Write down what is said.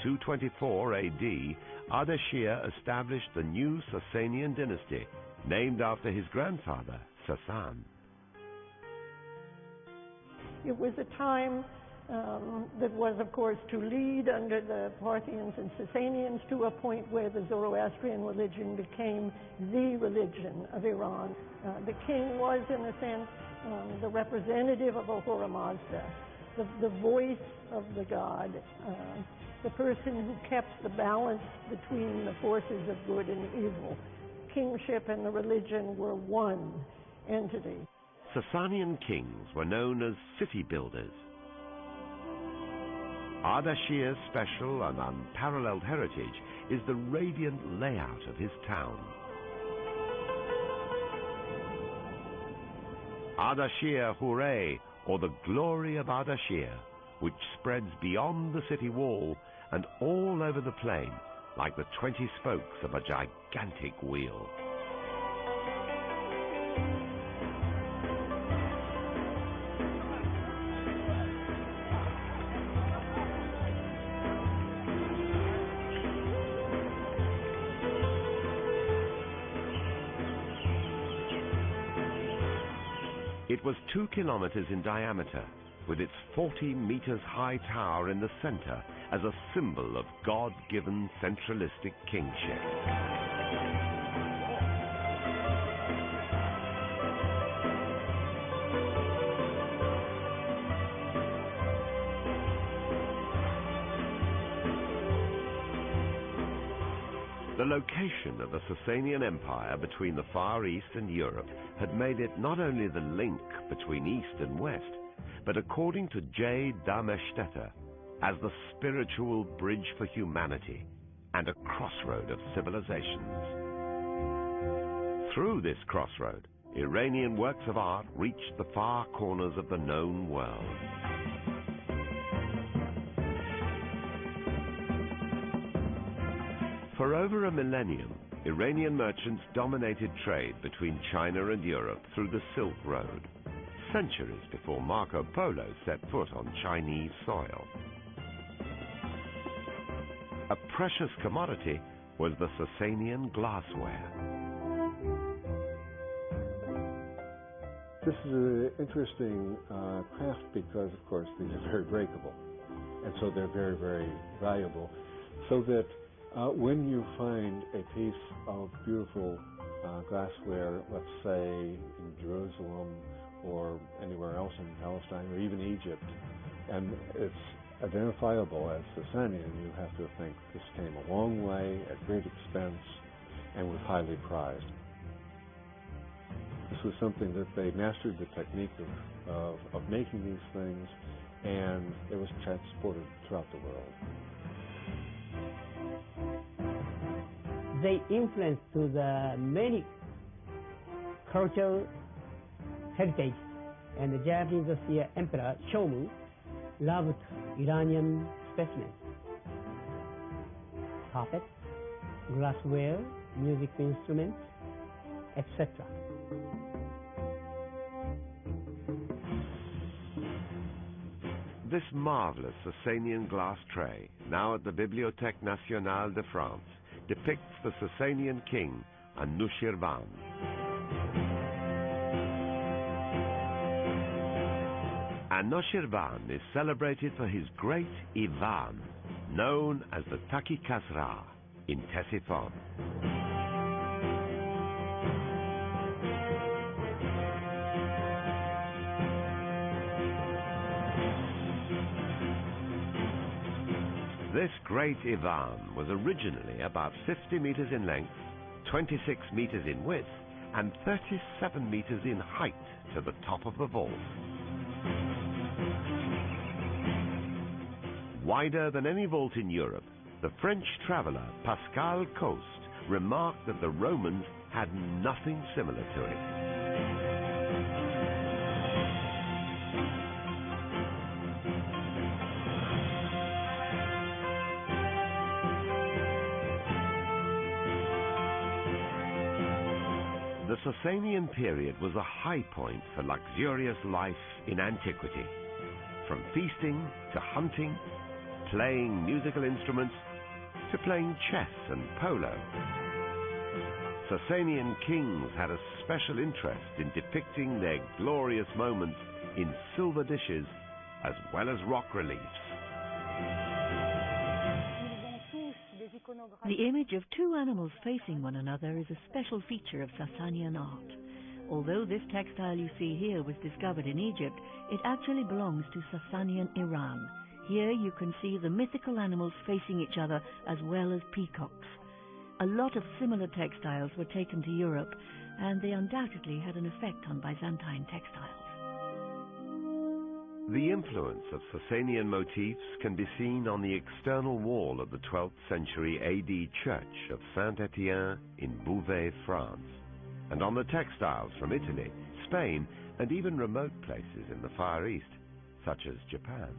224 AD, Ardashir established the new Sasanian dynasty, named after his grandfather, Sasan. It was a time that was, of course, to lead under the Parthians and Sasanians to a point where the Zoroastrian religion became the religion of Iran. The king was, in a sense, the representative of Ahura Mazda, the voice of the god, the person who kept the balance between the forces of good and evil. Kingship and the religion were one entity. Sasanian kings were known as city builders. Ardashir's special and unparalleled heritage is the radiant layout of his town. Ardashir Hooray, or the glory of Ardashir, which spreads beyond the city wall and all over the plain like the 20 spokes of a gigantic wheel. It was 2 kilometers in diameter, with its 40 meters high tower in the center as a symbol of God-given centralistic kingship. The location of the Sasanian Empire between the Far East and Europe had made it not only the link between East and West, but according to J. Darmesteter, as the spiritual bridge for humanity and a crossroad of civilizations. Through this crossroad, Iranian works of art reached the far corners of the known world. For over a millennium, Iranian merchants dominated trade between China and Europe through the Silk Road, centuries before Marco Polo set foot on Chinese soil. A precious commodity was the Sasanian glassware. This is an interesting craft because, of course, these are very breakable, and so they're very, very valuable. So that when you find a piece of beautiful glassware, let's say in Jerusalem or anywhere else in Palestine or even Egypt, and it's identifiable as Sasanian, you have to think this came a long way at great expense and was highly prized. This was something that they mastered the technique of making these things, and it was transported throughout the world. They influenced to the many cultural heritage, and the Japanese Emperor Shomu loved Iranian specimens, carpet, glassware, music instruments, etc. This marvelous Sasanian glass tray, now at the Bibliothèque Nationale de France, depicts the Sasanian king, Anushirvan. Anushirvan is celebrated for his great Ivan, known as the Taki Kasra in Ctesiphon. This great Ivan was originally about 50 meters in length, 26 meters in width, and 37 meters in height to the top of the vault. Wider than any vault in Europe, the French traveler Pascal Coste remarked that the Romans had nothing similar to it. The Sasanian period was a high point for luxurious life in antiquity. From feasting to hunting playing musical instruments to playing chess and polo. Sasanian kings had a special interest in depicting their glorious moments in silver dishes as well as rock reliefs. The image of two animals facing one another is a special feature of Sasanian art. Although this textile you see here was discovered in Egypt, it actually belongs to Sasanian Iran. Here you can see the mythical animals facing each other as well as peacocks. A lot of similar textiles were taken to Europe, and they undoubtedly had an effect on Byzantine textiles. The influence of Sasanian motifs can be seen on the external wall of the 12th century AD church of Saint-Étienne in Beauvais, France, and on the textiles from Italy, Spain, and even remote places in the Far East, such as Japan.